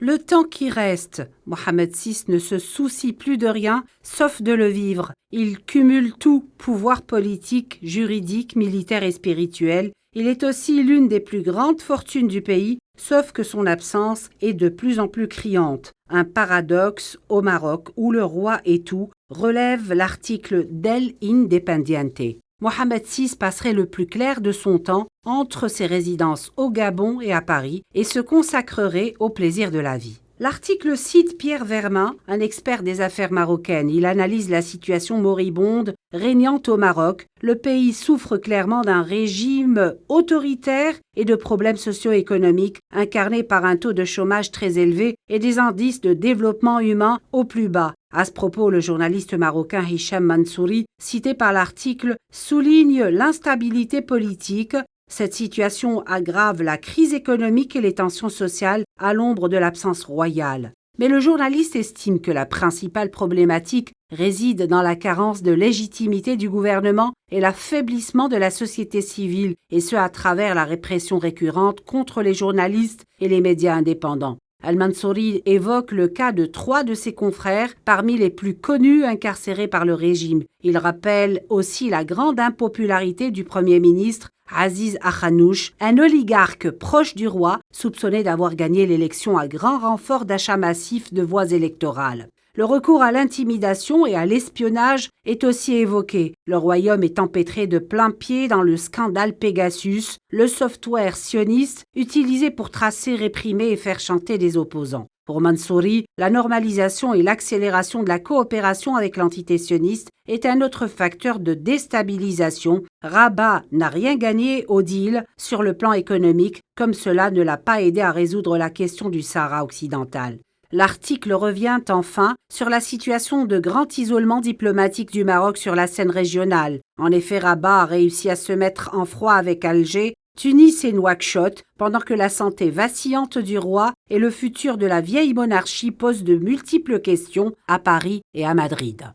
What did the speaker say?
Le temps qui reste, Mohamed VI ne se soucie plus de rien, sauf de le vivre. Il cumule tout, pouvoir politique, juridique, militaire et spirituel. Il est aussi l'une des plus grandes fortunes du pays, sauf que son absence est de plus en plus criante. Un paradoxe au Maroc où le roi est tout, relève l'article d'El Independiente. Mohamed VI passerait le plus clair de son temps entre ses résidences au Gabon et à Paris et se consacrerait au plaisir de la vie. L'article cite Pierre Vermin, un expert des affaires marocaines. Il analyse la situation moribonde régnante au Maroc. Le pays souffre clairement d'un régime autoritaire et de problèmes socio-économiques incarnés par un taux de chômage très élevé et des indices de développement humain au plus bas. À ce propos, le journaliste marocain Hicham Mansouri, cité par l'article, souligne l'instabilité politique. Cette situation aggrave la crise économique et les tensions sociales à l'ombre de l'absence royale. Mais le journaliste estime que la principale problématique réside dans la carence de légitimité du gouvernement et l'affaiblissement de la société civile, et ce à travers la répression récurrente contre les journalistes et les médias indépendants. Al-Mansouri évoque le cas de 3 de ses confrères, parmi les plus connus incarcérés par le régime. Il rappelle aussi la grande impopularité du Premier ministre Aziz Akhanouch, un oligarque proche du roi, soupçonné d'avoir gagné l'élection à grand renfort d'achats massifs de voix électorales. Le recours à l'intimidation et à l'espionnage est aussi évoqué. Le royaume est empêtré de plain pied dans le scandale Pegasus, le software sioniste utilisé pour tracer, réprimer et faire chanter des opposants. Pour Mansouri, la normalisation et l'accélération de la coopération avec l'entité sioniste est un autre facteur de déstabilisation. Rabat n'a rien gagné au deal sur le plan économique, comme cela ne l'a pas aidé à résoudre la question du Sahara occidental. L'article revient enfin sur la situation de grand isolement diplomatique du Maroc sur la scène régionale. En effet, Rabat a réussi à se mettre en froid avec Alger, Tunis et Nouakchott, pendant que la santé vacillante du roi et le futur de la vieille monarchie posent de multiples questions à Paris et à Madrid.